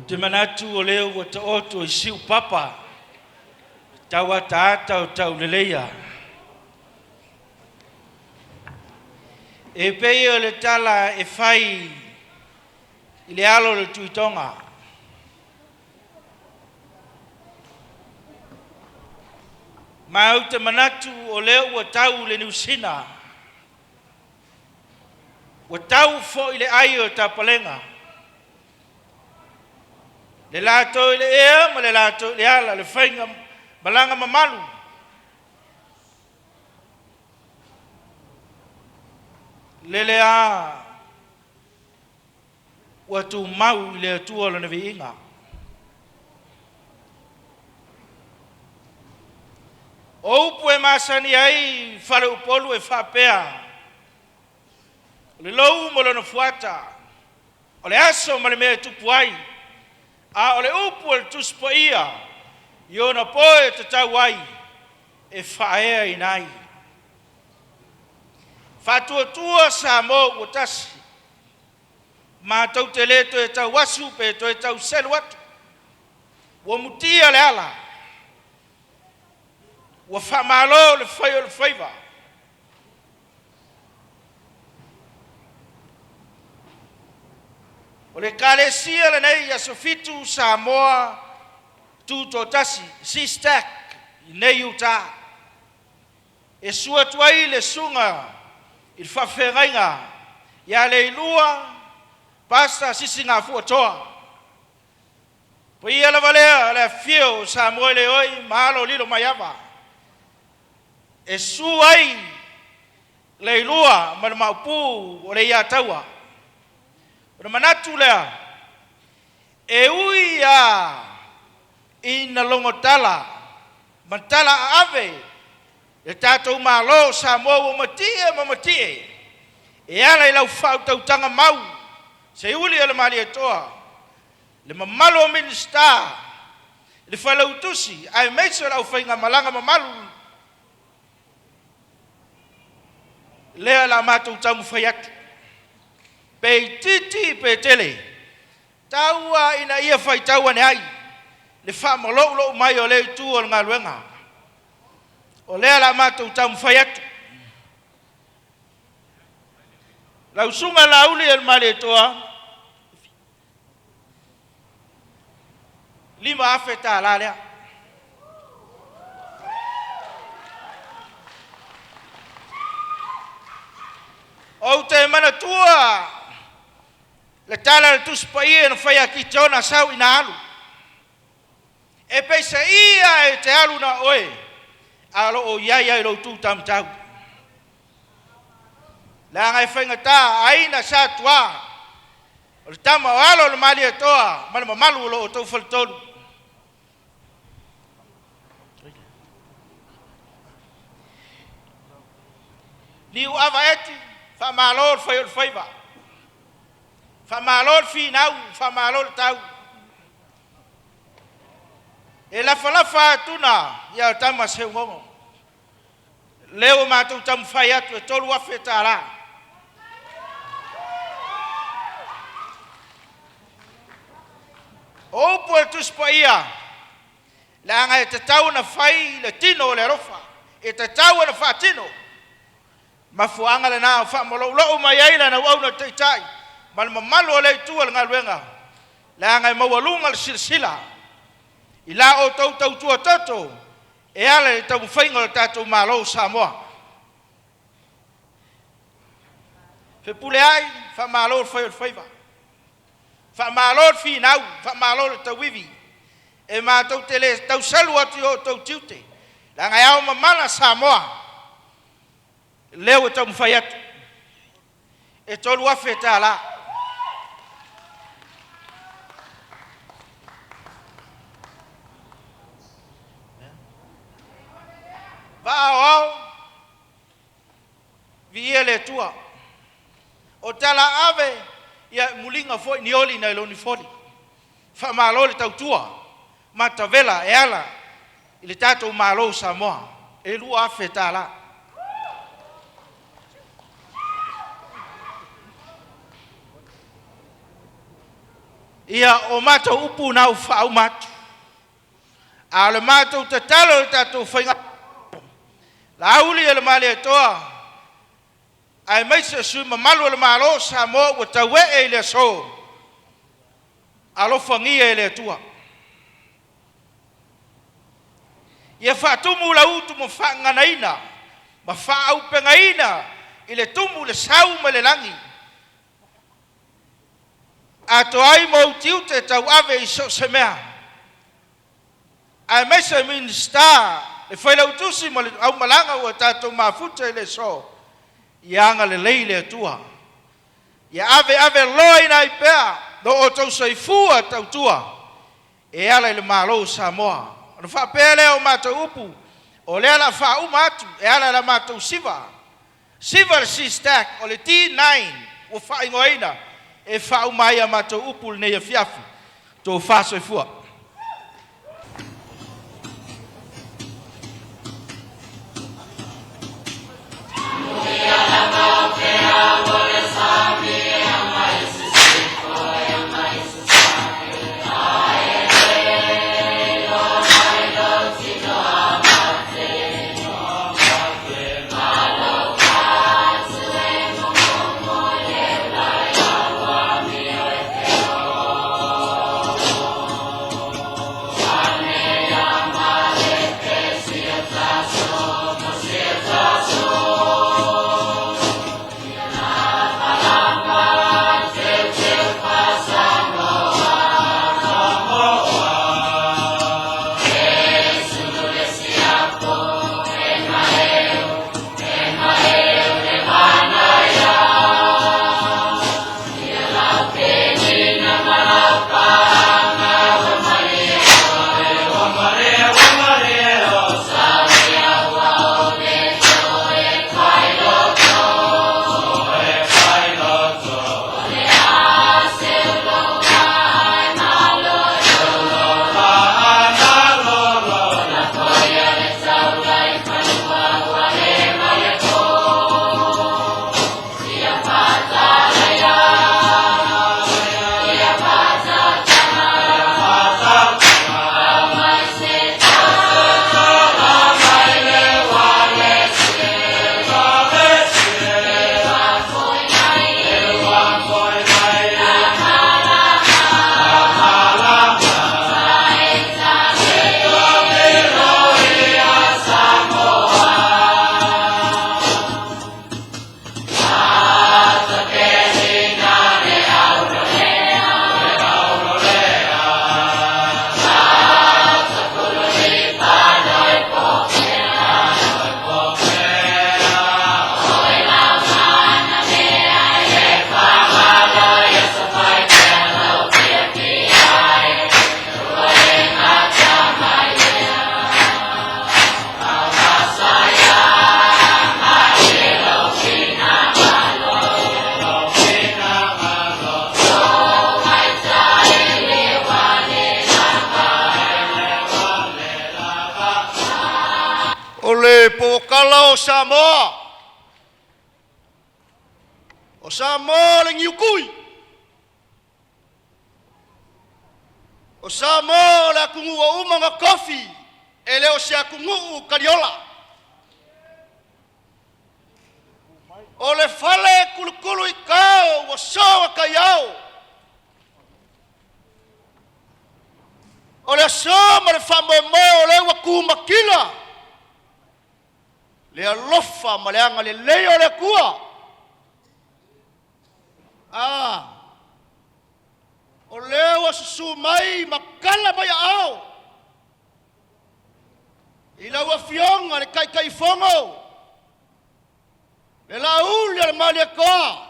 Te manatu o leo wa ta oto I siu papa. Tawa taata o tau leleia. E pei o le tala e fai I le alo le tuitonga. Ma au te manatu o leo wa tau le niusina. Wa tau fo I le ai o tapalenga. Le lato I le ea ma le lato I le ala le Faigamalaga Mamalu. Le a wa tu mau I le atua lana viinga. O upu e masani ai FALEO'O e whapea. O le lou mo lana fuata. O le aso ma le mea tupu ai. A o le upu o le tuspo ia. I ona poe te tau ai. E whaea I nai. Whatuatua sa mo o tasi. Ma tau te leto e tau wasu pe to e tau selu atu. Wa mutia le ala. Wa whamalo le whai o le whaiva. O le kalesia le nei ya sofitu sa moa tu to tasi. Si stak I nei uta. E sua tuai le sunga I whawhengainga. Ia le ilua pasta sisi ngā fuatoa. Po ia la valea le fio sa moe le oi mahalo lilo maiava. E suai le ilua ma le maupu o le ia taua. O le manatu lea e ui a ina longotala ma tala ave e tātou malo sa moe o matie. E ala I lau whau tautanga mau. Se uli Laaulialemalietoa. Le Mamalu o minista. Le whalautusi. Ai meiso lau Faigamalaga Mamalu. Lea la mātou tamu whai atu. Pei titi pe tele. Taua ina ia whai taua ne ai. Le whamalo mai o le tu o ngā luenga. O lea la mātou tamu whai atu. Lau sunga Laaulialemalietoa. Lima afe tā la lea. O te manatua. Le tala le tuspa ia na whai aki tona sau ina alu. E peisa ia e te alu na oe. Alo o iai lo tu tam tau. La ngai whaingata aina sa tua. O le tama o Aiga ma le Mamalu lo o tau whaltonu. Ni u ava eti, whamalo whai o le whaiva. Whamalo le whinau, whamalo le tau. E lafa atuna, ia o tama seu ngongo. Leo mātou tamu whai atu e tolu afe tā rā. O upu e tuspa ia. La anga e te tau na whai le tino o le rofa. E te tau na whatino. Ma fuanga le nā o whamalo mai aila na wau na teitai. Ma le Mamalu o le tua le ngā luenga. La anga e mawalunga le silsila. I la o tau tua toto. E ala e tau whainga le tātou malo Samoa. Whepule ai, whamalo le whai o le whaiva. Whamalo le whinau, whamalo le tawivi. E mātou te le tau salu atu o tau tiute. La ngai au mamana Samoa. Leo e tau mwhai atu. E tolu afe tā la. Vao vie le tua. O tala ave ia mulinga foi ni oli na lo ni foli. Fa malo le tautua. Mata vela e ala. Ile tato malo Samoa. E lu afe tala. ia o mātou upu nau whaau mātou. A le mātou te talo le tātou whainga. Laaulialemalietoa. Ai mai se sui Mamalu le malo sa mo ua taue e le so. Alofa ngia e le tua. Ia whaatumu la utu mo whaanganaina. Ma whaaupengaina i le tumu le sau ma le langi. A to ai mo tiu te tau ave i so se mea. Ai mai se minsta le whailautusi ma le au malanga ua tātou mafuta i le so. Ianga le leile tua. Ia ave loi nai pea. Do o tau saifua tau tua. E ala i le malo Samoa. Ono wha pea leo mātou upu. O lea la wha umatu. E ala la mātou siva. Siva le si stack. O le T9. O wha ingoina. E wha umai a mātou upu le neia fiafi. Tō wha saifua. Pokala o Samoa. O Samoa le ngiukui. O Samoa le akungu o umanga kofi. Ele o se akungu kariola. O le fale kulukulu i kao o soa kaiao. O le soma le whamoemo le waku makila. Le alofa ma le anga le leo le kua. O leo susu mai makala mai ao. I lau afionga le kai fongo. Le Laaulialemalietoa.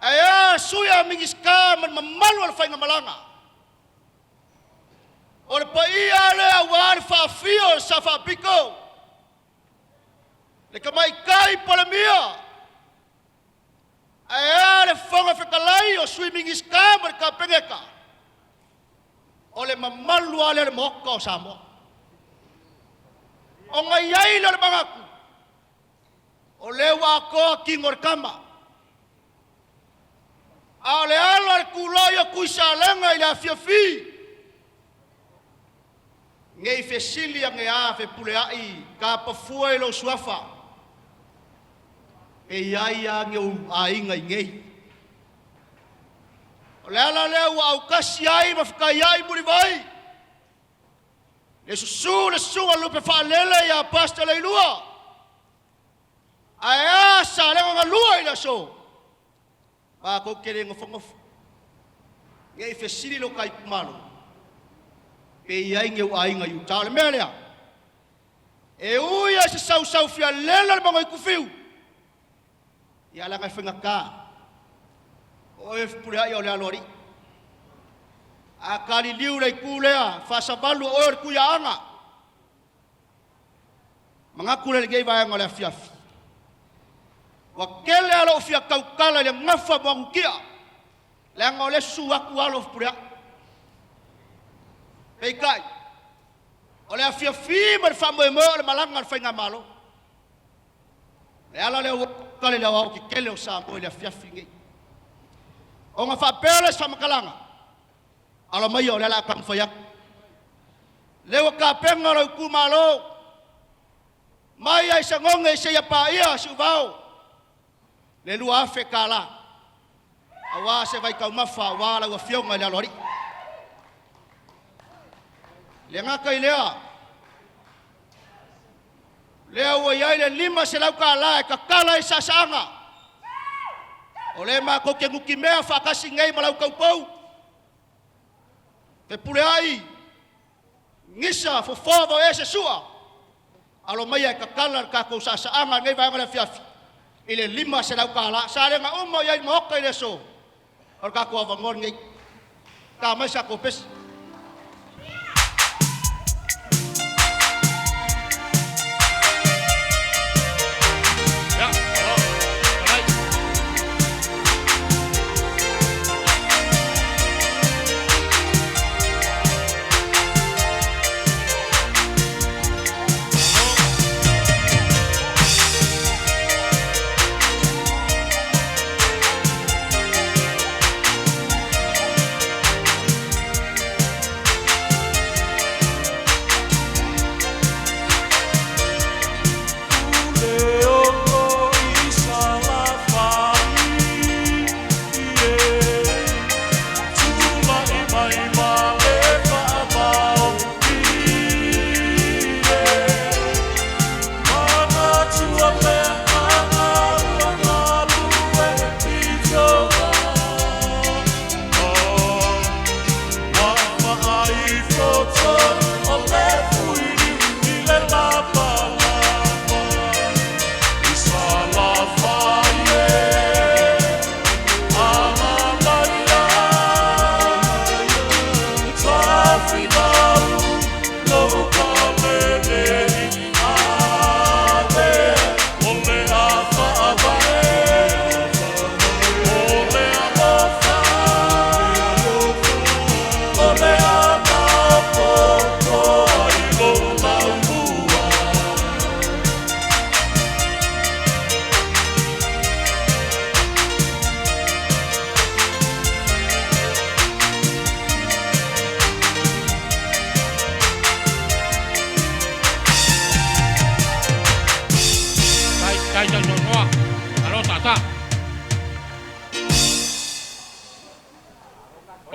Aya suya mingiska man Mamalu al Faigamalaga. O le paia le awar faafio sa faapiko. Le kamai kai polemia. Aya le fonga fekalai o swimming iska man ka pengeka. O le Mamalu ale le moka o Samoa. O ngai le mangaku. O le wa ko kingor kama. A le ala kulaya kuisalenga ila fiafi. Ngei fesilia nge a fe puleai ka pafua ilo suafa. E iaia nge ainga ngei. Le ala leo au kasi ai mafkai ai muri vai. Le susu le sunga lupe fa'alele ya pasta le ilua. Ai sa le nga lua ila so. Ba ko kere ngofongof. Ngei fesili lo kai Mamalu. Pe ai nge ainga yu tale melea. E uia se sau fia lela le bango ikufiu. Ia la kai fenga ka. O e pure ai o le alori. A kali liu le kulea fa sabalu o ku ya anga. Manga kule le gei vai ngole fiafi. Wa kele alo fia kaukala le ngafa mo kia. Le ngole su aku alo pure. Ei kai. Ole a fiafi mar fa mo le malanga Faigamalaga. Le ala le kale le wa ki kele o sa mo le fiafi ngi. O nga fa pele sa makalanga. Alo mai o le la kang fayak. Le wa ka penga lo ku malo. Mai ai sa ngonge se ya pa ia su vao. Le lu afe kala. Awa se vai ka mafa wa la wa fionga le lori. Le nga kai lea. Lea wa ia le lima se lau ka la ka kala isa sanga. Ole ma ko ke nguki mea fa kasi ngai malau kaupau. Te pule ai. Ngisa fo fovo ese sua. Alo mai ka kala ka ko sa anga ngai vai ngale fiafi. Ile lima se lau ka la sa le nga umo ia mo ka ile so. Or ka ko avangon ngai. Ka mai sa ko pes.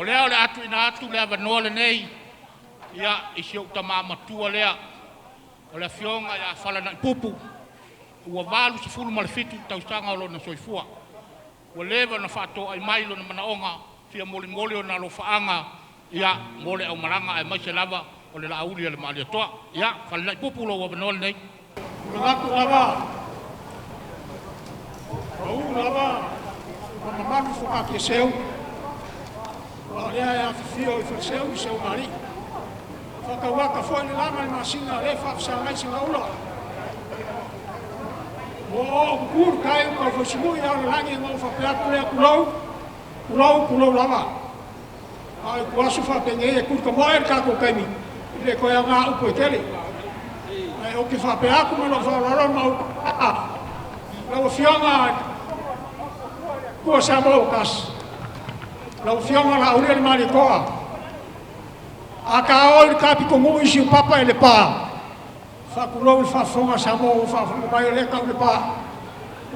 Ole atu ina atu le avanoa nei ia isio tama matua lea ole fionga ya fala na pupu ua valu se fulu malefitu tausanga o lona soifua ua leva na fato ai mailo na manaonga fia moli o na lo faanga ia mole au maranga ai maise lava ole Laaulialemalietoa ia fala na pupu lo avanoa nei Ngatu lava au lava Mamalu fuka ke seu ya fio i faseu seu mari fakawaka foi ni lama masina le fa sa ngai singa ulo o kur kai ko fo simu ya langi mo fa pla kulo lama ai ko su fa penye kur ko moer ka ko kami le ko ya nga upo tele ai o ke fa pe aku mo fa lo mo lo fionga ko sa mo kas Laufionga Laaulialemalietoa. Aka oi ka pikongu isi papa ele pa. Fakulou le fafonga samo fafonga mai le ka le pa.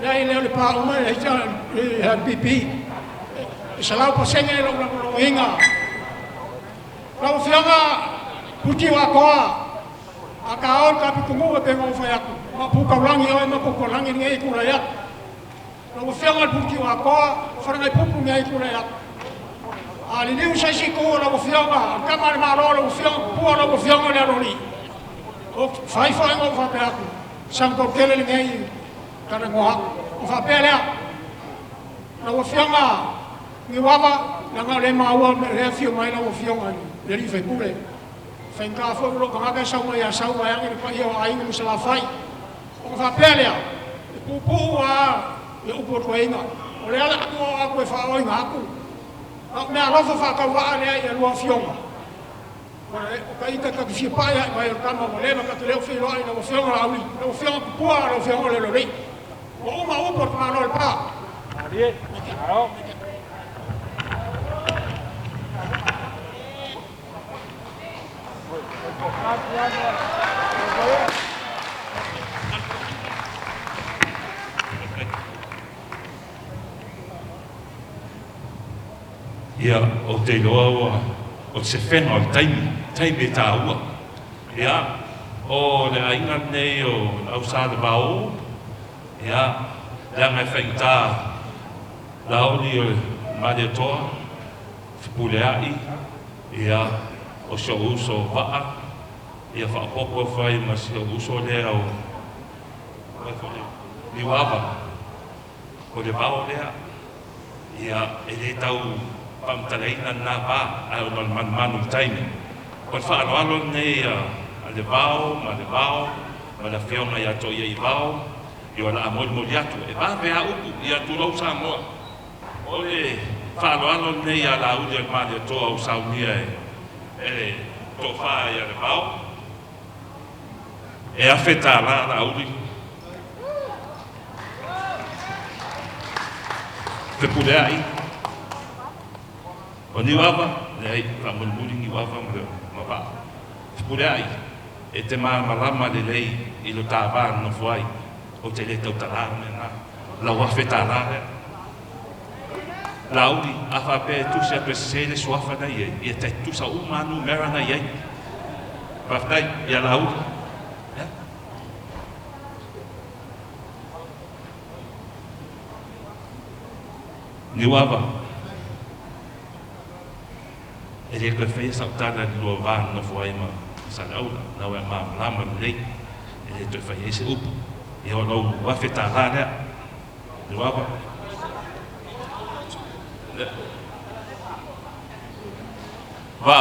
Nei le pa o mai e pipi. Salau pasenge lo inga. Laufionga puti wa koa. Aka oi ka pikongu e pengo fa yaku. Ma puka langi oi ma puka langi ngai kula yak. Laufionga puti wa koa farngai pupu ngai kula yak. Ali ni usai siku la ufionga, kama ma lo ufionga, pua la ufionga le roli. O fai ngo fa pe aku. Sang ko kele ngai kana ngoha. O fa pe le. La ufionga ni waba la nga le ma wa le fio mai la ufionga ni. Le ri fe pule. Fe nga fo lo ka ga sa ya ngi pa yo ai ngi sa fai. O fa pe le. Pupu wa e upo ko inga. O le ala ko fa o inga aku. Me alofa whakawaa lea i alua fionga. Ka ika ka kifia paia mai o kama mo lema ka te leo whiloa i na fionga la auli. Na fionga kupua na fionga le lorei. O uma upo ka mano le paa. Arie, aro. Ia o te loa o se whenga o taimi tā ua. Ia o le ainga nei o Laaulialemalietoa. Ia lea ngai whaingtā Laaulialemalietoa whipuleai. Ia o sio uso waa. Ia whaapopo whai ma sio uso lea o niwaba. O le wao lea. Ia e le tau pamtalaina na ba ai o manu taimi. O Faa'Aloaloga nei a le vao ma la fionga ia to ia i vao i o la amoli atu e va vea upu ia tulou Samoa. O le Faa'Aloaloga nei a Laaulialemalietoa o saunia e to fa ia le vao e afeta la auli te puleai o ni wava nei la mulmuli ni wava ma ba puleai e te malama le lei i lo tava no foi o te le tautala na la wafeta la uli afa pe tu se pe le suafa na ye e te tu sa umanu mera na ye pastai ya la uli ni wava e le koe whea sautana ni lua vāna na fuaima sa laula na wea lama lei e le toi whea se upu e o lau wafe tā rā rea ni wava va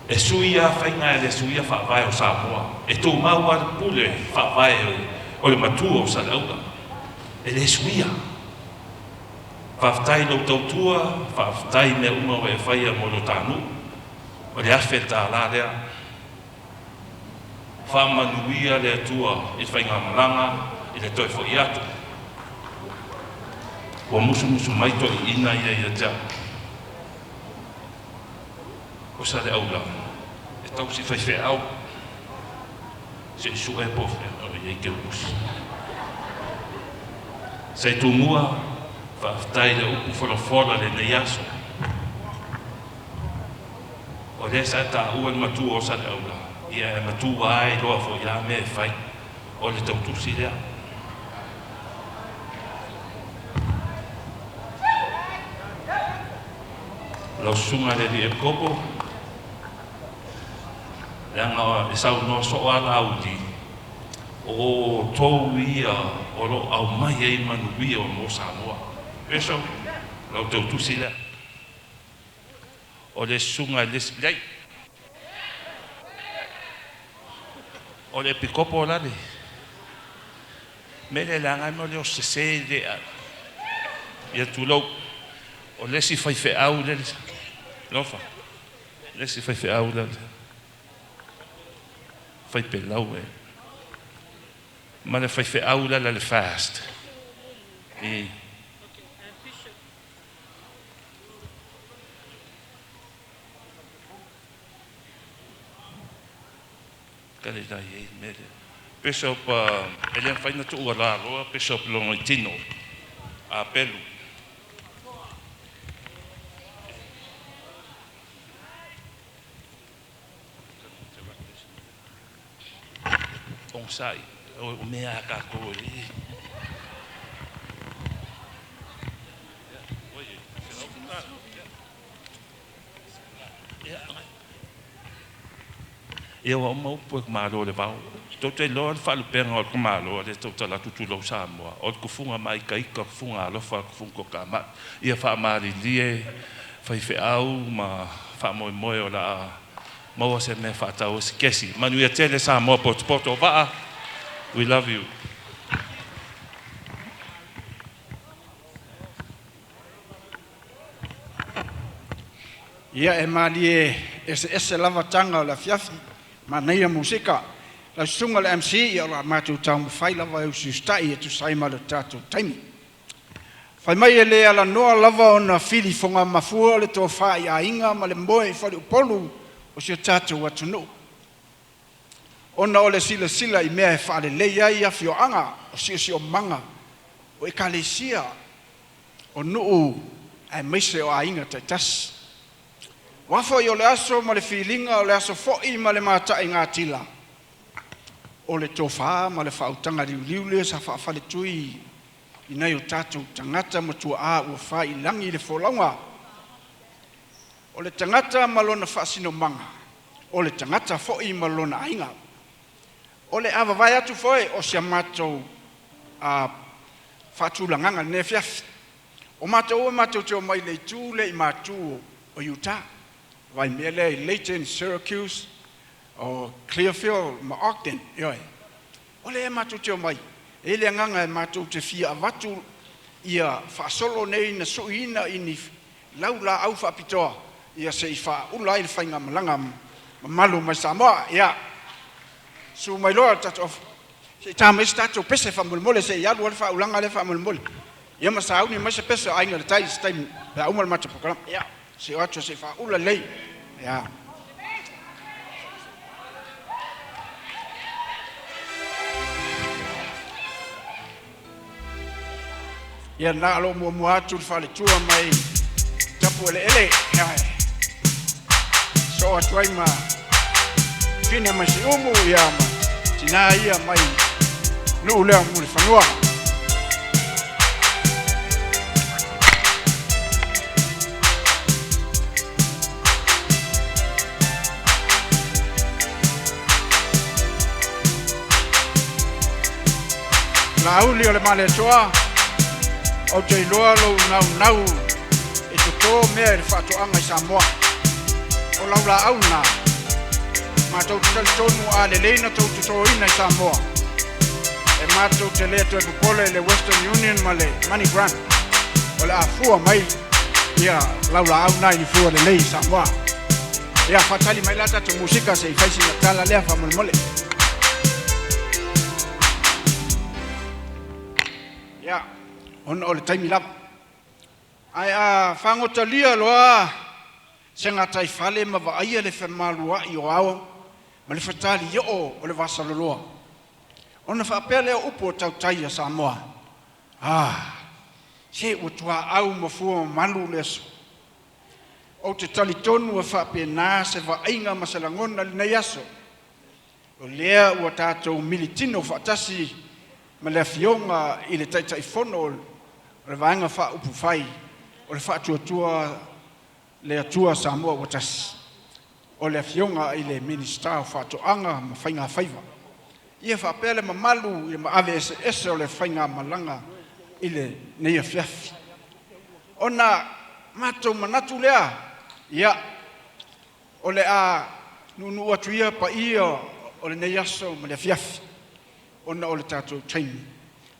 e suia whainga e le suia whaavae o Samoa e tō maua pule whaavae o le matua o sa laula e le suia whaftai lo tautua, whaftai me uma o e whaia mo lo tānu. O le awhe tā la rea. Whamanuia le atua i Faigamalaga i le toi fo i atu. Wa musu mai to i ina ia ia O sa le aula. E tau si whai au. Se su e pofe o i ke usi. Se tu mua whaftai le upu whorofora le nei aso. O le sa ta ua matua o sa le aula. Ia e matua ai loa fo ia me e whai. O le tautusi lea. Lau sunga le li e kopo. Le anga e sau no so ala audi. O tau ia o lo au mai e manuia o no Samoa. Peso, lau tautusi lea. O le sunga lei. O le pikopo o lale. Mele la ngai mo le o sese lea. Ia tulau. O lesi whai au lele. Lofa. Lesi whai au lele. Whai pe lau e. Ma le whai au lele le fast. kale dai e me Bishop ele faina tu ora roa Bishop Longitino a pelu on sai o mea ka ko eu o mau po Mamalu le vau to te lo fa le penga o Mamalu le to tala tutu lo Samoa o ku funga mai kai ka funga lo fa fungo ka ma ia fa mari lie fa Faa'Aloaloga ma fa mo o la mo se me fa ta o skesi manu ia tele Samoa poto va we love you ia e mali ese lava tanga o la fiafi ma nei musika la sunga le MC ia la matu tau fai lava e ustai e tu sai ma le tatu taimi fai mai ele ala noa lava ona fili fonga mafua le to fai ainga ma le moe fai polu o se tatu watu no ona ole sila i mea e fale leia ia fioanga o sio manga o ekalesia o nuu ai meise o ainga taitas wafo yo le aso ma le filinga o le aso fo'i ma le mata i ngā tila o le tofa ma le whautanga liu le sa whaafale tui i nei o tātou tangata matua a ua whai langi le wholaunga o le tangata malona whaasino manga o le tangata fo'i malona ainga o le awa vai atu foe o sia matou whaatulanganga ne fiafi o matou teo mai le tū le i matou o Utah vai mele i Layton, Syracuse o Clearfield ma Ogden yoi o le matou teo mai e le nganga e matou te fia avatu ia whaasolo nei na suina i ni laula au whaapitoa ia se i whaula i le Faigamalaga Mamalu mai Samoa ia su mai loa tato se tama stato pese famulmole se ia lu fa ulanga le famulmole ia ma sa uni ma se pese ainga le tai stai la umal mata program ia se ocho se fa ula lei ia ia na lo mo atu fa le tua mai tapu ele ia so atwai ma fine ma si umu ia ma tina ia mai no lea mu le fanua Laaulialemalietoa o te iloa lo nau e to mea e whaatoanga i Samoa o laula auna mātou te tonu a le leina tau te toina i Samoa e mātou te lea tu e pupole le Western Union ma le Money Grant o le a fua mai ia laula auna i fua le lei Samoa ia whatali mai lata tu musika se i whaisi na tala lea whamolmole ia ona o le taimi lava ai a whangotalia loa se ngatai fale ma vaaia le whamalua i o ao ma le whatali i o le vasaloloa ona whaapea leo upo tau tai a Samoa se utua au mafua malu leso o te tali tonu a whaapea nā se vainga ma se langona li nei aso o lea ua tātou militino whaatasi ma le fionga i le taitai fono o le vaenga wha upu whai o le wha tuatua le atua Samoa watasi o le fionga i le minister o whatoanga ma whainga whaiva ia whapea le Mamalu i ma ave ese o le Faigamalaga i le neia fiafi ona matou manatu lea ia o le a nunu atu ia pa ia o le neia aso ma le fiafi ona o le tātou taimi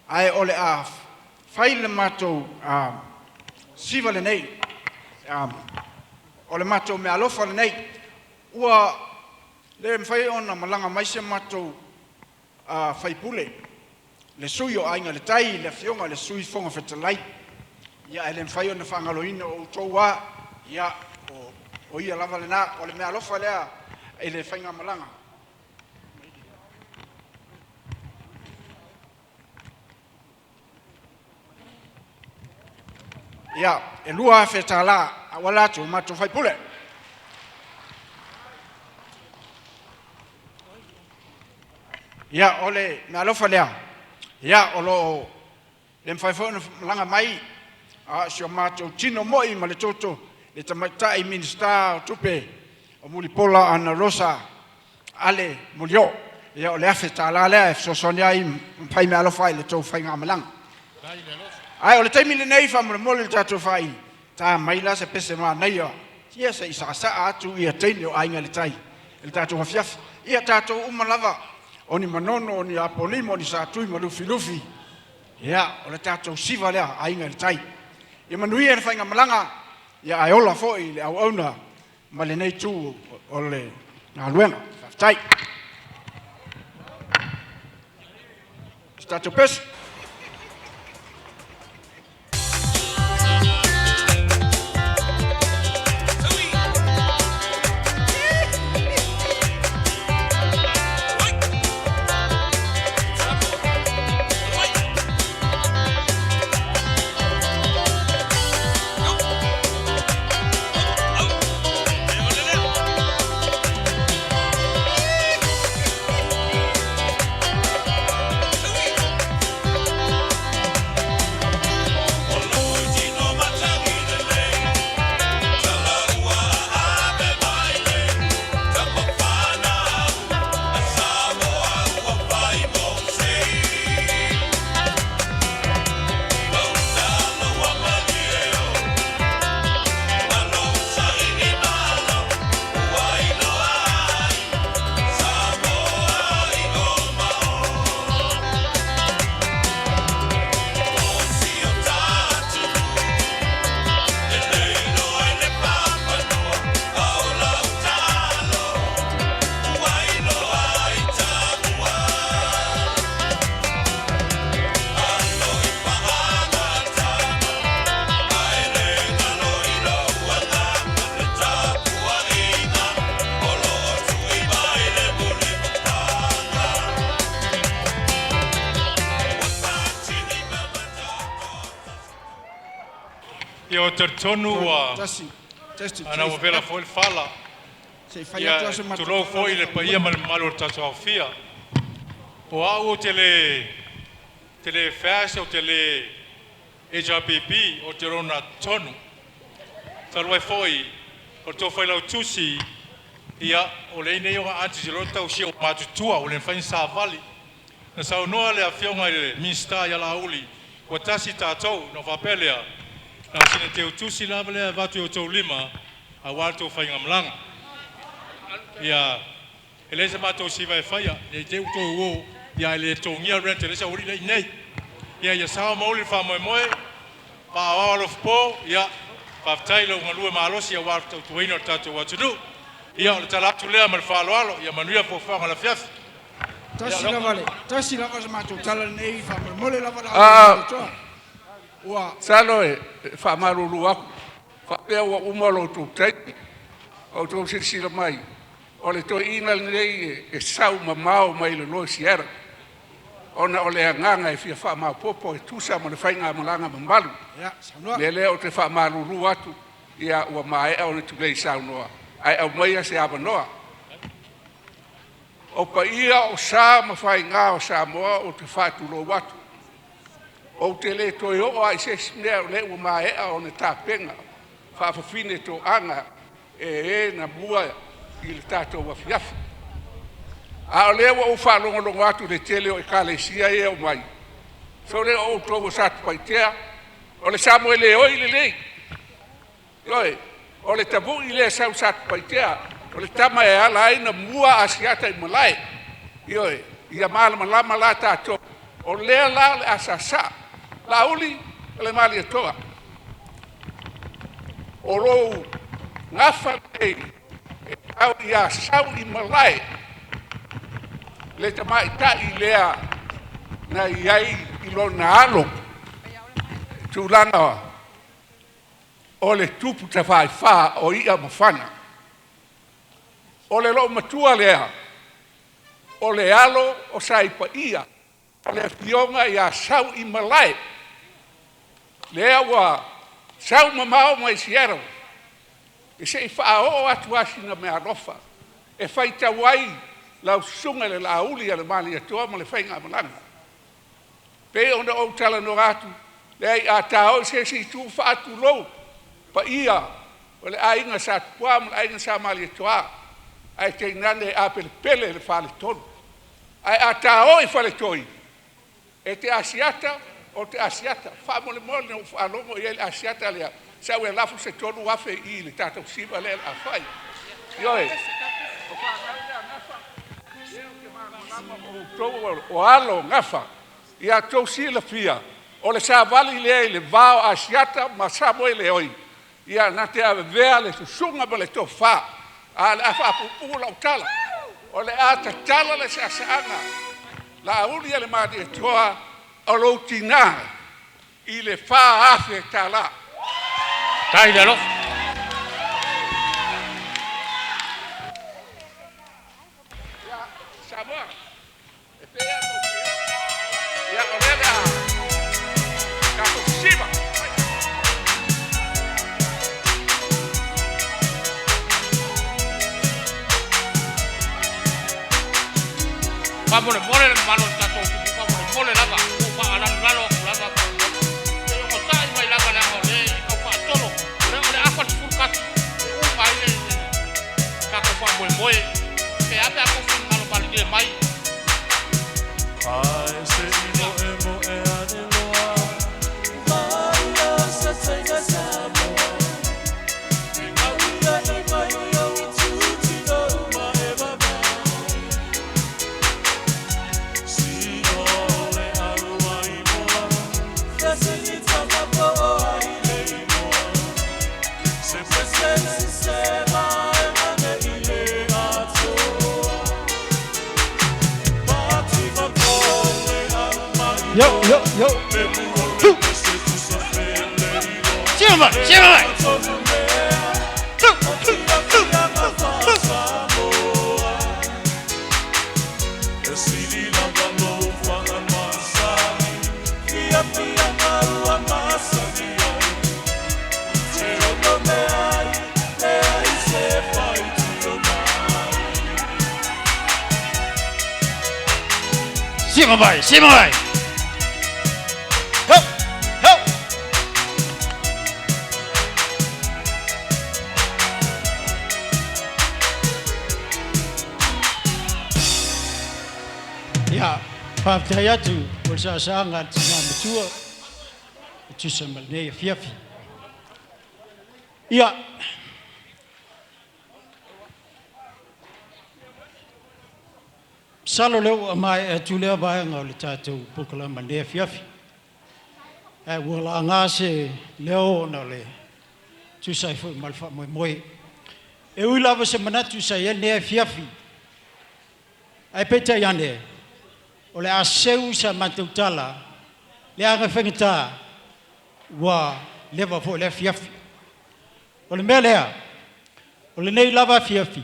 ai o le a whai le matou siva le nei o le matou me alofa le nei ua le mwhai ona malanga maise matou whai pule le sui o ainga le tai le fionga le sui fonga whetalai ia le mwhai ona whangaloina o utoua ia o ia lava le nā o le me alofa lea e le Faigamalaga Ia, e lua whetala, a wala tu matu whai pule. Ia, ole, me alofa lea. Ia, olo, le mwhaifona langa mai, a sio matu tino moi ma le toto, le tamaitai minista o tupe, o muli pola ana rosa, ale mulio. Ia, ole afe tala lea, e sosonia i mpai me alofa i le tau Faigamalaga. Ai, ole taimi le nei whamura mole le tātou whai. Tā maila se pese maa nei o. Ia se isa saa atu ia teine o ainga le tai. Le tātou hawhiafi. Ia tātou umalava. Oni manono, oni aponimo, oni sātui ma lufi lufi. Ia, ole tātou siva lea ainga le tai. Ia manuia le Faigamalaga. Ia ai ola foi le au auna. Ma le nei tū o le ngā luenga. Tai. Tātou pese. Io tertonu a ana o vela foi fala. Se fai Ia atu ase matu. tulo foi le paia Mamalu tasofia. O au tele fast o tele HRPP o terona tonu. Talwai foi o to foi la tusi ia o le nei o anti rota o sia o matutua o le fai savali. Na sa no le afionga le mista ya lauli. O tasi tatou no vapelea. Na sine te utusi la vale vatu o tau lima a walto Faigamalaga. Ia ele se mato si vai faia e te uto o ia ele tongia rente le sa uri nei. Ia sa mauli fa mo pa all of po ia pa tailo ngalu malosi ia walto tuino tatu what to do. Ia le tala tu le mal Faa'Aloalo ia manuia fo fa la fiaf. Tasi la vale matu tala nei fa mole la vale. Ua salo e Faa'Aloaloga aku fa pe o umalo tu tai o tu sila mai o le to ina nei e sau mamao mai le lo siera ona o le nganga e fia Faa'Aloaloga popo e tu sa mo le Faigamalaga Mamalu ya sanua le o te Faa'Aloaloga atu ia ua mai o le tu lei sau noa ai au mai se abanoa o pa ia o sa ma fainga o sa mo o te fatu lo watu o te le to yo ai se le o mai o ne tapenga fa fine to anga na bua il tato wa fiaf a le o fa lo watu de tele o kalesia e o mai so le o to sat paitea o le Samuel o ile le o le tabu ile sa sat paitea o le tama e ala ina mua asiata i malai ia malama la tato o le la asasa Laaulialemalietoa o lou ngafa nei au ia sau i malai le tamaitai lea na iai i lona alo tulaga o le tupu te faifā o ia mafana o le loo matua lea o le alo o saipaia o le afioga ia sau i malai lea ua Sau mamao mai siero. E se Faa'Aloaloga atu asina me alofa. E faitauai lau sunga le Laaulialemalietoa ma le Faigamalaga. Pe ona o talanoga atu le ai a tāoi se tu faatulou pa ia o le aiga sa tupuā ma le aiga sa malietoa ai teinane a pelepele le faletonu ai a tāoi faletoi e te asiata o te asiata faamolemole na faalogo ia le asiata lea sau e lafu se tonu afe i le tatou siva lea le afai ioe o alo gafa ia tou silafia o le savali lea i le vao asiata ma sa moe le oi ia na te avevea le susuga ma le tofā a le a faapupugu lautala o le a tatala le saasaaga Laaulialemalietoa o lou tinā i le fāafe tālā Tai le alo. Samoa e pea ia o lele a katosiva Vamos mole le malo tato vamos mole lava o Faa'Aloaloga lava e o tai mai lava la ole o fa tolo le afa furkat o fa ile ka ko fa moe e ata ko fa malo palide mai ai se mo e adeloa mai sa taiga samo ni mauia i mai o tuti no ma e baba Yo, yo, yo. Chama, Sima vai. Ho, ho. Ya, whaatai atu o sa saanga tina matua o tusa malnei fiafi. Ia, salo leo a mai e tulea vaenga o le tātou pukala malnei fiafi. E wala ngase leo na le tusa i fui malfa moe moe. E ui lava se manatu sa ia nea fiafi. Ai peta iane. O le aseu sa matautala, le aga whengata wa lewa fo le fiafi. O le mea lea, o le nei lava fiafi.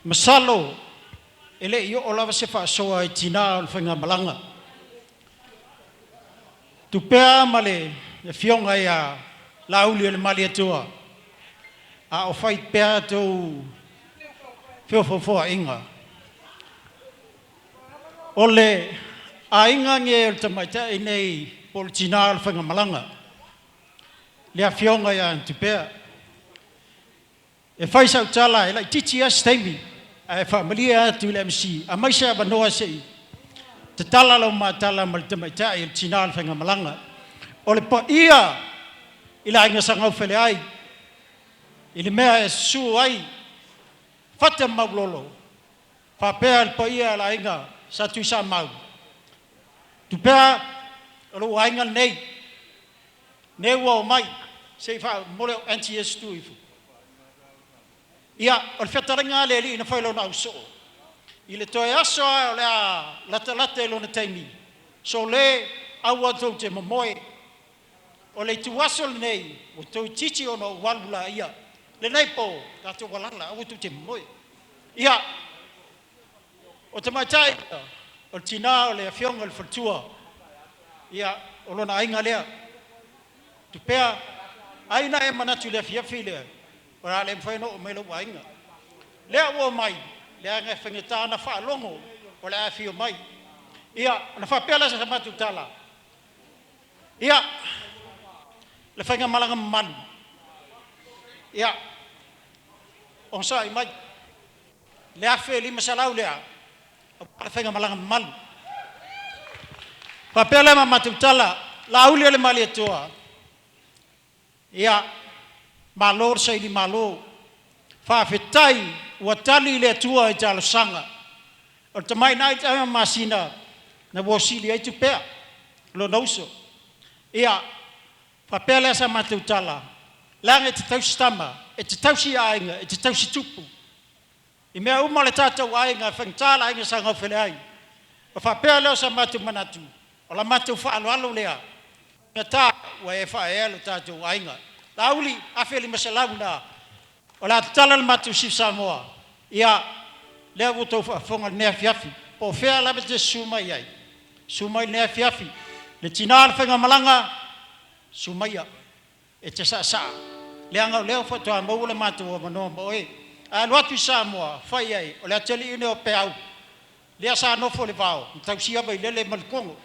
Masalo, ele i o lava se whaasoa i tina o le Faigamalaga. Tupea ma le fionga ia Laaulialemalietoa. A o whai pea tau whiofofoa inga. O le ainga nge o tamaita i nei polo tina o le Faigamalaga. Le fionga ia tupea. E whai sau tala e lai titi as taimi. E whaamalia atu le MC. A maisa wanoa sei. Te tala lau mātala ma le tamaita i le tina o le Faigamalaga. O le pa ia i la inga sangau whele ai. I le mea e su ai. Fata maulolo. Whapea le pa ia la inga sa tui sa mau. Tupea o lo ainga nei. Nei ua o mai. Se wha mole o NTS tu ifu. Ia, o le whetaringa le li ina whailo na uso. I le toe aso o le a lata e lona taimi. So le aua tau te mamoe. O le tuaso le nei. O tau titi o no walula ia. Le nei po, kato walala, aua tau te mamoe. Ia, o te maitai, o tina o le fionga le whatua. Ia, o lona ainga lea. Tu pea aina e manatu le fiafi le. Ora le mfaino o melo wainga. Le o mai, le anga whengeta na whaalongo o le awhio mai. Ia, na whapela sa matu tala. Ia, le Faigamalaga manu. Ia, on sa i mai. Le awhi lima salau lea. Le Faigamalaga manu. Whapela ma matu tala, Laaulialemalietoa. Ia, malor sa ili malo. Whawhetai, ua tali le tua i talo sanga. O te mai nai te masina na wosili ai tu pea. Lo nauso. Ia, whapela sa matu tala. Langa te tausi tama, e te tausi ainga, e te tausi tupu. I mea umale tātou ainga, whangtala ainga sa ngawhele ai. O whapela sa matu manatu. O la matu Faa'Aloalo lea. Nga tā, ua e whaealo tātou ainga. Lauli, awheli masalau na. O la tala le matu si Samoa. Ia, lea wutou whafonga nea fiafi. Po whea lawe te sumai ai. Sumai nea fiafi. Le tina le Faigamalaga, sumaia. E te sa. Lea ngau leo whatoa mau le matu o manoa mo e. A luatu i Samoa, whai ai. O lea teli ine o pe au. Lea sa nofo le vao. Mtausia bai lele malikongo.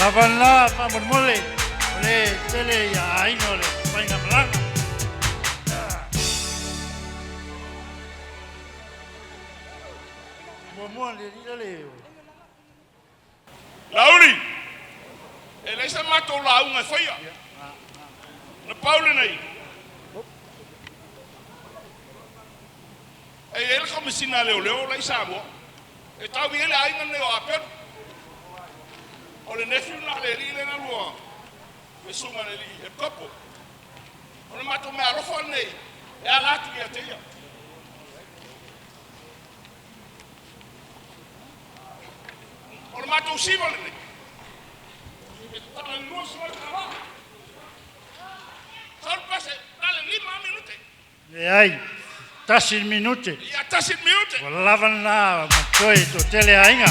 Lavanla, famormole, le tele ya Aiga le Faigamalaga. Mo le le. Lauri. Ele se matou lá uma feia. Na Paula nei. Ele como sina leo lá em Samoa. E tau ele ainda leo a pé. O le nefiu na le rile na lua. E sunga le li e kopo. O le matou me arofo nei. E ala tu ia te ia. O le matou siva le nei. E tala lua sua tala. Sal pase, dale 5 minute. E ai, tasi minute. Ia tasi minute. Lavanla, toi to tele Aiga.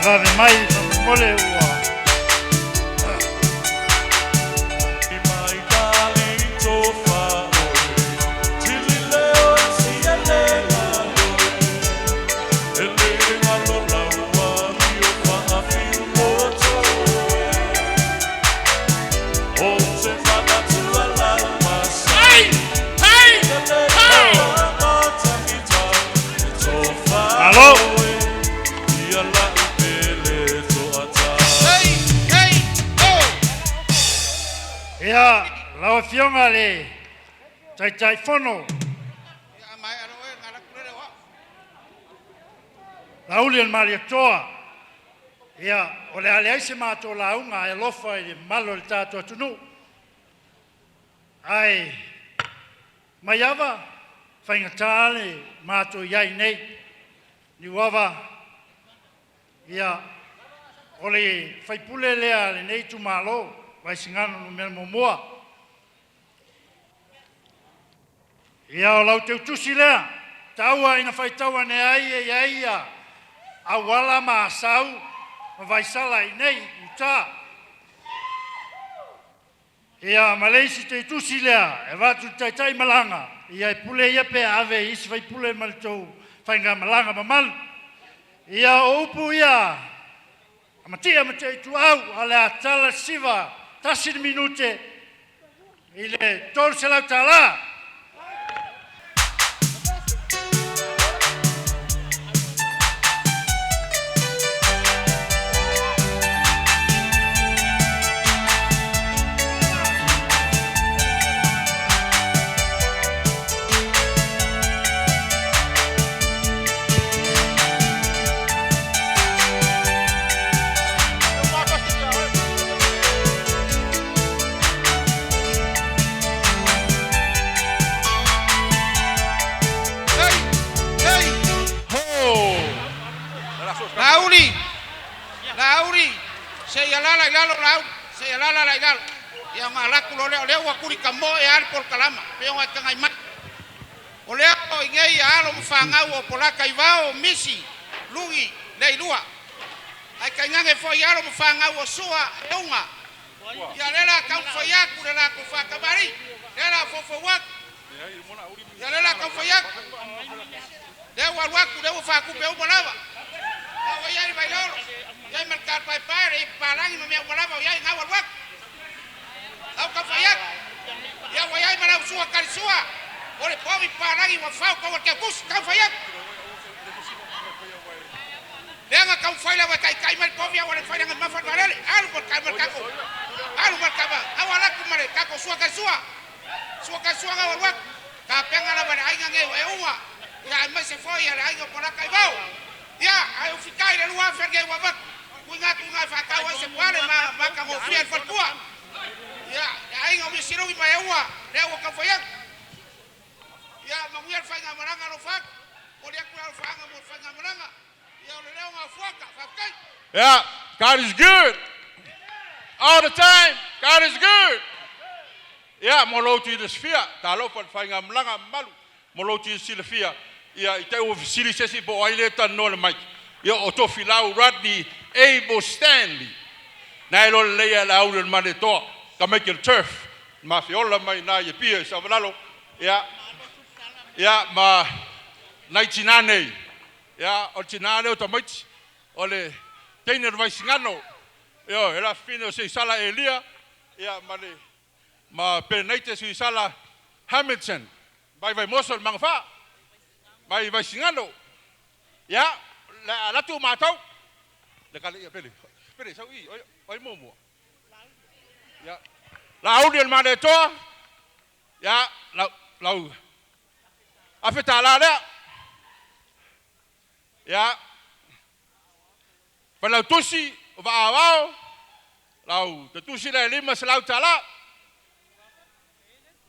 Va mai mole ua. Alô? Ia, lau fionga le, tai fono. Laaulialemalietoa. Ia, o le ale aise mātou launga e lofa i le malo le tātua tunu. Ai, mai awa, whaingatale mātou iai nei, ni wawa. Ia, o le whaipule lea le nei tu malo, vai singano no mea momoa. Ia o lau teu tusi lea, taua ina whai taua ne ia, awala ma asau, ma vai sala i nei, uta. Ia Malaysi te tusi lea, e watu taitai malanga, ia e pule ia pe ave, isi vai pule malitou, Faigamalaga Mamalu. Ia o upu ia, amatia matei tu au, ale atala siva, tasi minute, ile tol selau tala. Lauri, saya lala ilalo lau, saya lala ilalo. Yang malaku lole wakuri kamo e alpol kalama, peong akangai mat. Ole o ingei alo mfangau o polaka ivao misi, lungi, leilua. Ai kangange fo yalo mfangau o sua eunga. Ya lela kau fayaku lela ku fakabari, lela fofo wak. Ya lela kau fayak. Dewa waku dewa faku peu bolava. Kau yai bailolo. Yai merkat pai palangi memang bolava yai ngawal wak. Kau kau fayak. Ya wayai malau sua kali sua. Oleh pomi palangi wafau kau wakus kau fayak. Dengar kau faila wakai mal pomi awal faila ngan mafan balale. Alu berkabar kako. Alu berkabar. Awalaku mare kako sua kali sua. Sua kali sua ngawal wak. Kapenga la bana ainga ngeu euma. Ya mas foi ya ainga polaka ibau. Ya ayo fikai le lua ferge wabak. Kuinga fakau se pale maka ngofia fatua. Ya ainga misiru pa eua. Leo ka foyak. Ya manguia Faigamalaga lo fak. Olia ku fanga mo Faigamalaga. Ya leo ngafuaka fakai. Yeah, God is good. All the time, God is good. Ya, moloti de sfia, talo pa Faigamalaga malu. Moloti silfia. Ya, ite ofisili sesi bo aileta no le mai. Ya, otofilau Rodney Abel Stanley. Nailo le Laaulialemalietoa, ka make it turf. Ma fiola mai na ye pia sa valalo. Ya. Ya, ma naitinane. Ya, o tinane o tamait. Ole teiner vai singano. Yo, era fino se sala Elia. Ya, male ma penaite si sala Hamilton vai mosol mangfa vai singano ya la tu matau le kali ya pele sau i oi momo ya Laaulialemalietoa ya lau afetala le ya palau tusi va lau tusi le lima selau tala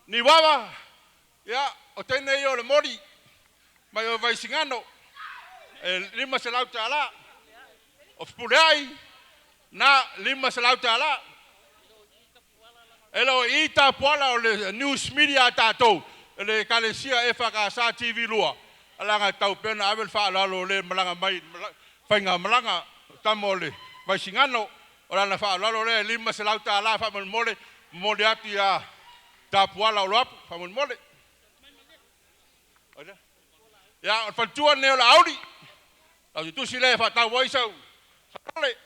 ni wawa ya o tene yo le mori mai o vai singano lima selau tala o pulai na lima selau tala elo ita pola o le news media tato le kalesia FAKasa TV lua alanga tau pena avel Faa'Aloaloga mai Faigamalaga tamole vai singano ora na Faa'Aloaloga lima selau tala fa mole ati ya tapuala lo apu famun mole ada ya fantuan ne la audi au tu sile fa ta wai sau sale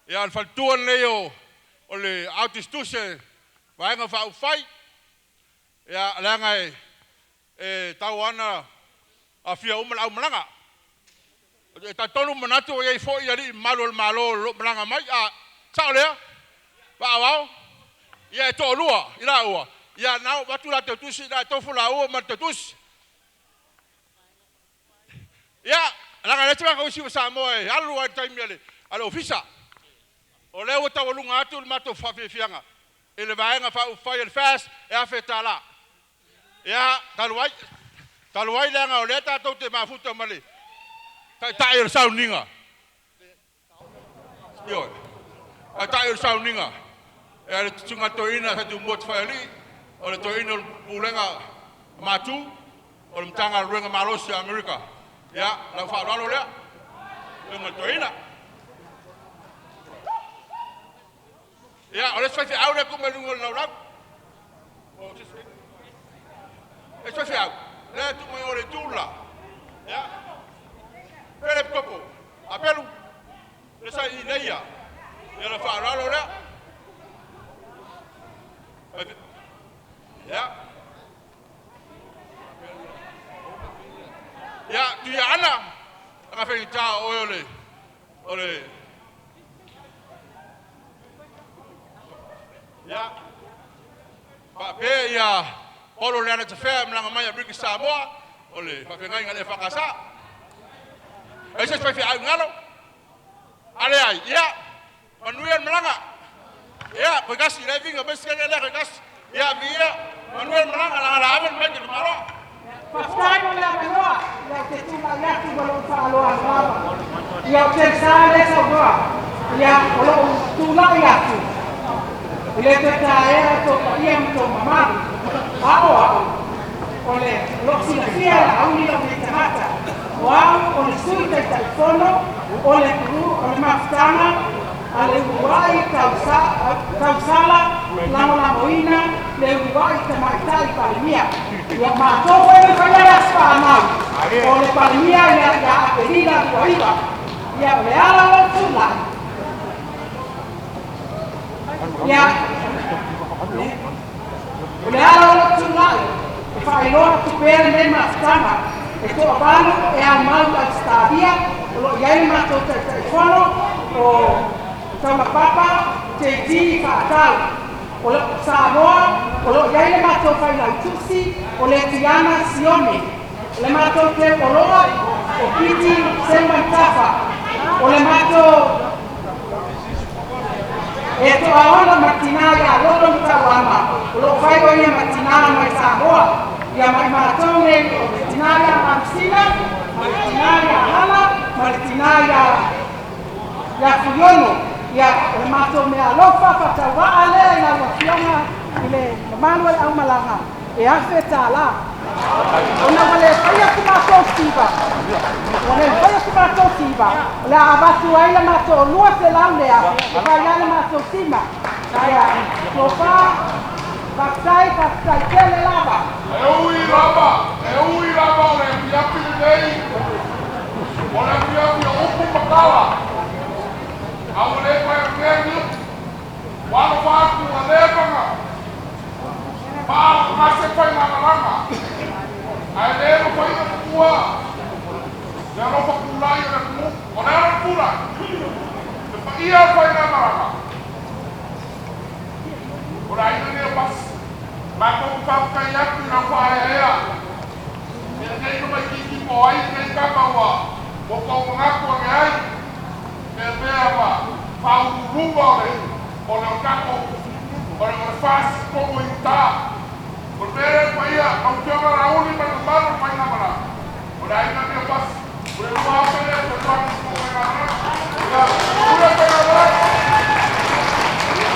ya fantuan ne yo ole autistuse vai nga fa fai ya la ngai tawana afia Malaga ta tonu manato ye fo yari malo malanga mai a saole wa ye to lua ila wa ya na watu la tusi da to fula o ma tusi ya la ga lecha ko si sa mo e alu wa time ele ala ofisa o le o ta volunga atu ma to fa fianga ele vai nga fa fire fast e afetala ya talwai la nga o le ta to te ma futa male ta ir sauninga yo Ai tai o sauninga. E le tunga toina sa tu mot faili. O le toina ulenga matu. O le mtanga ruenga malosi Amerika. Ya, la Faa'Aloaloga lea. Tunga toina. Ya, o le sfai au le kumelungo la lau. O te sfai. E sfai au. Le tu mai o le tula. Ya. Pele topo. Apelu. Le sai ineia. Ya la Faa'Aloaloga lea. Ya. Ya, tu ya ana. Anga fai ta ole. Ole. Ya. Pa pe ya. Olo le ana te fea mlanga mai Amerika Samoa. Ole, pa pe ngai ngale fakasa. Ese fai au ngalo. Ale ai, ya. Manuel mlanga. Ya, pe kasi le vinga beska le kasi. Ya via. Manuel mlanga la aven mai ke maro. Faa'Aloaloga ia te tuma'i atu ma lo'u fa'aloaloga ia o te sale saunoa ia o lo'u tula'i atu i le tataea topaia ma tou mamalu a'o o le lo'u silafia la'auli o le tagata o au o le sui taʻitaʻifono o le o le mafutaga a le urua'i tausala lamolamoina le urua'i tamaita'i palemia ia matou foi le faia asfa'anau o le palemia ia aperila luaiva ia o le ala o tula'i ia o le ala o tula'i e fa'ailoa tupea lenei mafutaga e to'avalu e aumau taustalia o lo'i ai le matou taʻitaʻifono o taulapapa teiti fa'atau o le Samoa o lo'i ai le matou failautusi o le tiana sione o le matou te oloa o piti semaitafa o le matou e to'aola ma tinā ia lolo ma tauama o lo'o faiga ia ma tinā mai Samoa ia mai matou le tinā ia malusina ma le tinā ia hala ma le tinā ia fuiono ia o le matou mea alofa fataua'a lea i lauafioga i le mamalu ai ʻaumalaga e afe tālā ona ua le faia ku matou siva ua le faia ku matou siva o le a'avatu ai le matou lua te lau lea e faia le matou sima ia tofa faksai tele lava E ui lava o le apiapi nei. O le apiapi o upu makala. Au le koe ngeni. Wano wāku a levanga. Pāla mase Faigamalaga. Ai lero koe na kua. Le ropa kulai o le kumu. O le ara kura. Le paia Faigamalaga. O le aina ne pas. Mako kai atu na whae ea. E nei no mai kiki po ai nei kakaua. Mo kau ngako ane ai. E mea wa. Faa'Aloaloga o le kako. O le fasi komo i tā. O le mere paia. Au teonga rauli ma te maro Faigamalaga. O le aina mea pas. O le lua apele. O le tuani ko Faigamalaga. O le Faigamalaga.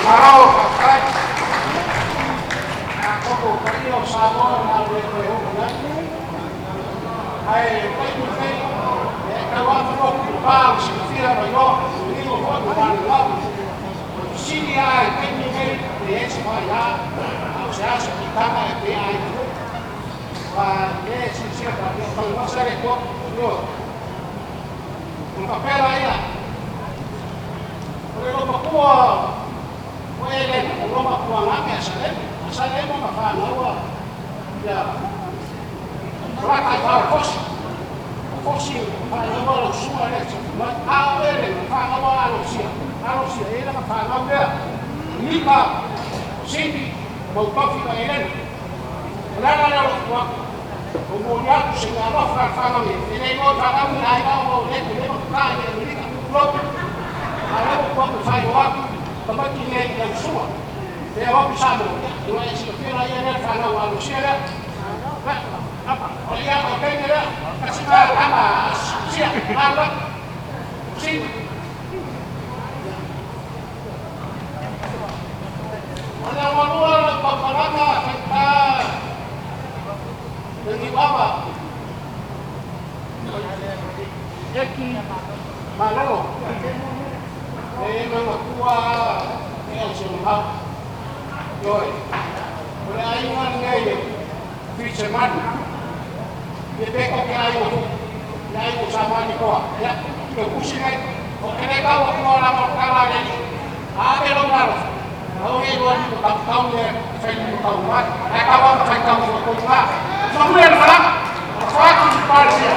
Marao. Kai. Como paio Samoa na le o na ai vai tu sei e acaba de ocupar se tira no yo digo vou para lá se ai tem ninguém de esse vai lá ao já se tava até aí vai esse se para não passar é pouco no papel aí lá o papua o ele o papua lá que é Salemo ma Faa'Aloaloga ia raka i fosi Faa'Aloaloga lo sua le ma a ele Faa'Aloaloga alosia e la Faa'Aloga lipa sindi mo tofi ka ele la lo o mo ya se la lo Faa'Aloga ele mo Faa'Aloga ai o le ka e le ka lo ala ko Faa'Aloga pa ki ne ka sua e ho pisamo dove si fila ia nel fanno a Lucia apa ia o tenere kasi ama sia ala si Eki Malo. Memang tua Elsunha. Yoi. Boleh ayuan gaya Fisherman. Dia pekok ayuan. Ayuan sama di bawah. Ya, kita pusing aja. Oke, kau mau lapor kalah jadi. Apa lo harus? Kau itu tahu dia saya tahu mat. Kau saya tahu semua. Semua yang salah. Suatu parsia.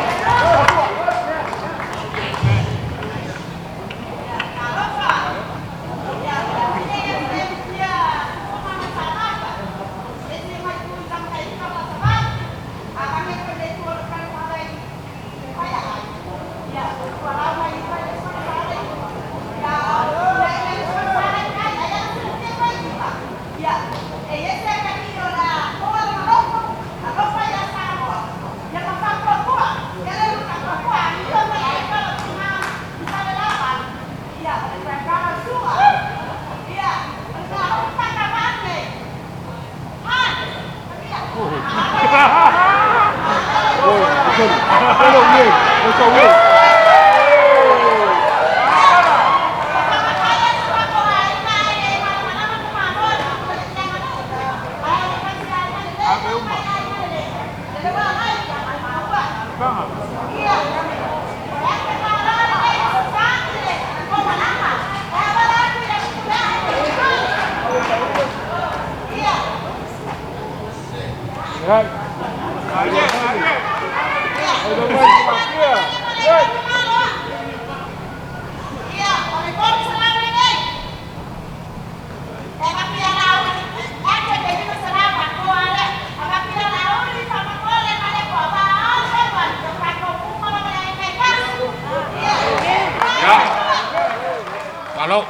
Halo.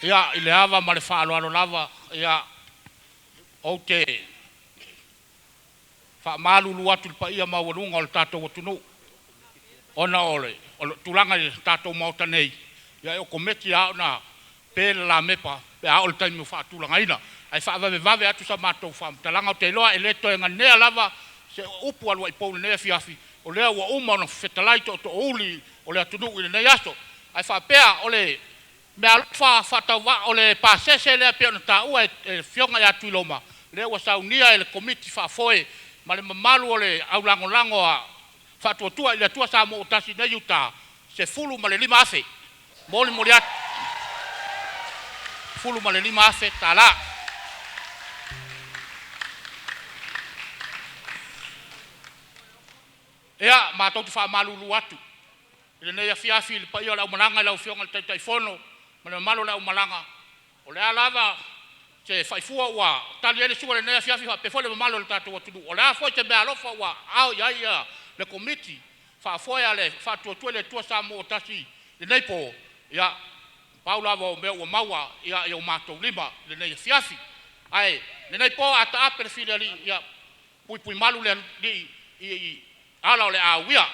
Ia ile ava ma le Faa'Aloaloga ia o te Mamalu atu pa ia maualunga o le tātou atunu. Ona ole, o tulanga i tātou mauta nei. Ia o kometi au na pēle la mepa, pe au le taimi o whaatulanga ina. Ai whaavave atu sa mātou whaamtalanga o te loa e leto e nganea lava se upu alua i poule nea fiafi. O lea ua uma ona whetalaito o to uli o le atunu i le nei aso. Ai whaapea o le mea whaatau wa o le pāsese lea pia na tā ua e fionga i atu i loma. Lea ua saunia e le komiti whaafoe ma le Mamalu o le au lango a whaatuatua i le atua sa mo o tasi nei uta se fulu ma le 5 afe. Moli mori atu. Fulu ma le 5 afe, tā la. Ea, mātou te whaamalulu atu. Ile nei a fiafi le pa ia le au malanga i lau fionga le taitaifono ma le Mamalu le au malanga. O le alava se faifua ua tali ele sua le nei a fiafi pe fo le Mamalu le tātou atunu. O le a foi te mea alofa ua au ia le komiti whaafoia le whaatuatua le tua sa mo o tasi le nei po ia paulava o mea ua maua ia o mātou 5 le nei a fiafi. Ai, le nei po ata ape le fili ali ia pui malu le i ala o le awia.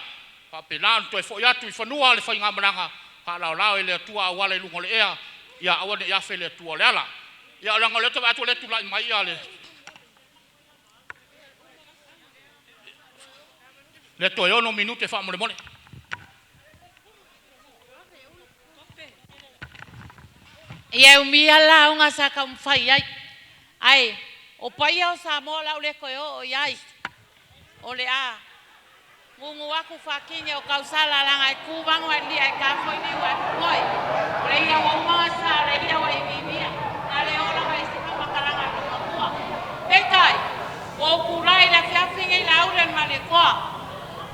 Pe nānu toi fo iatu i whanua le Faigamalaga Faa'Aloaloga le atua awala i lungo le ea ia awane iafe le atua le ala. Ia o langa le tawa atu le tula i mai ia le toi ono minute wha mole mole. Ia umia la unga sa ka mwhai ai. Ai, o pai au sa mo lau le koe o iai. O le a. Mungu waku whakinya o kausala langa i kūwango e lia e ka whoi ni wa koi. Le ia wa umaa sa, le ia wa i vivia. Na le ola wa i sipa makaranga i kua. Pekai, o kurai la fiafinga i la auren ma le koa.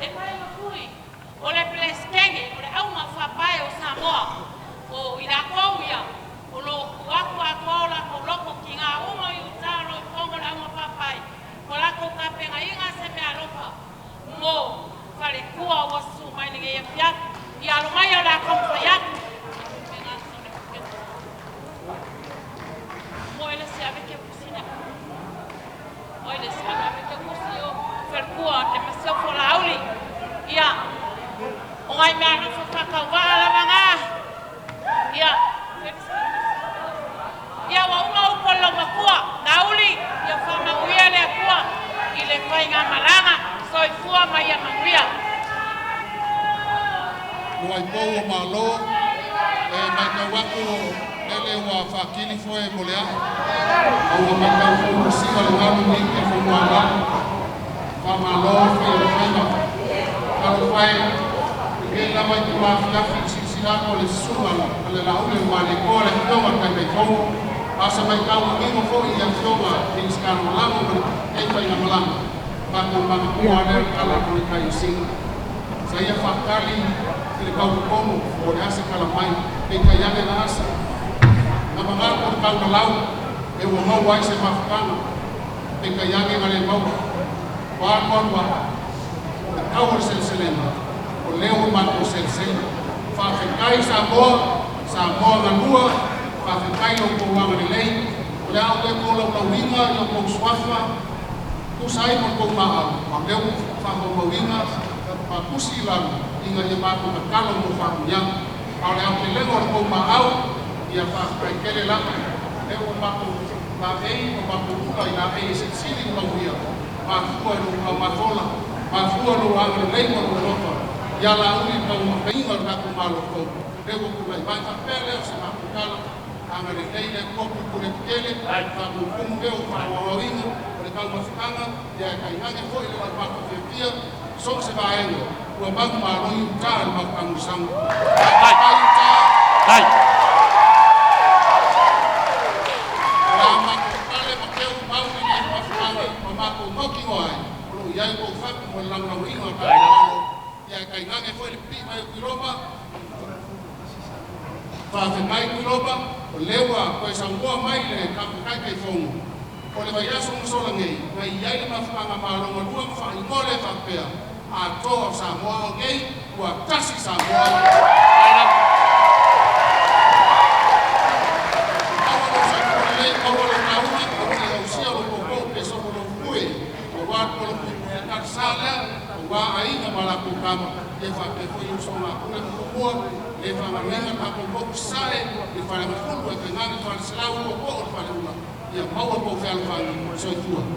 E pai ma kui, o le pleskenge, o le au ma whapai o Samoa. O i la kouia, o lo waku a kola ko loko ki ngā uma i utaro i kongo la uma whapai. Ko lako ka penga inga se mea lopa. Mo, fale kua wasu mai nge e fiat i alo mai ala kampa yak mo ele se ave ke kusina mo ele se ave ke kusio fer kua te masio fo lauli ia o ngai me ana fa ka wala manga ia ia wa uma o polo makua lauli ia fa ma uia le kua i le Faigamalaga soifua mai a manguia. Luai pou o malo, mai kawaku lele wa whakili foe molea. Au mai kawaku sika le nganu ni ke fo moala. Whamalo foe o whaima. Kalo whae, ke la mai te wafiafi sisira o le suala, le Laaulialemalietoa le whionga kai kai fongo. Asa mai kau ingo fo i a whionga i Faigamalaga e Faigamalaga. Mako maka kua leo kala koi kai singa. Sa ia whakali i le kau komo o le asa kala mai e kai ane na asa. Na mga ko kau na lau e ua mau ai se mawhakanga e kai ane ngale mau. Waa kwa e kau o selselema o leo mako selsele. Whawhekai sa moa nganua whawhekai o ko wanga ni lei. O le au e ko lau winga i o ko swafa kusai mo ko maa. Ma leo whako mawinga ma kusi lang inga i mako na kalo mo whakunyang. Au le au te lengo o ko maau i a whawhekai kele langa. Leo mako na ei o mako uka i na ei sili o lauia. Ma fua no au mafola. Ma fua no wanga ni lei mo o lopa. Ia la uli kau mapenga o kako malo kou. Leo kulai mai kapele o se mako kala. Anga le nei le kopu kule kele. Kako kumu leo whawawinga. O le kau mawhikanga. Ia kai hange fo i le mako whiapia. So se vaenga. Ua maku maroi uta le mako angusanga. Kai uta. Kai. La mako kale makeu mau i le mawhikanga. O mako moki ngoai. Olo iai kou whaku mo langrau inga o kako malo. Ia kai ngange foi le pi mai kuroba. Fa fe mai kuroba, o lewa ko sa ngoa mai le ka kai kai fongo. O le vai aso mo sola ngei, mai ia le mafanga malo mo lua fa i mole fa pea. A to sa moa ngei, wa tasi sa moa. Awalo sa ko le awalo na uki ko le usia lo ko pe so lo fue. O wa ko lo ka sala. Wa Aiga malaku kama e fa pe foi o sona kuna ko e fa mamenga ka ko ko sai e fa ma fu ko ngani fa sala ko ko fa le una ia mau ko fa le fa so tua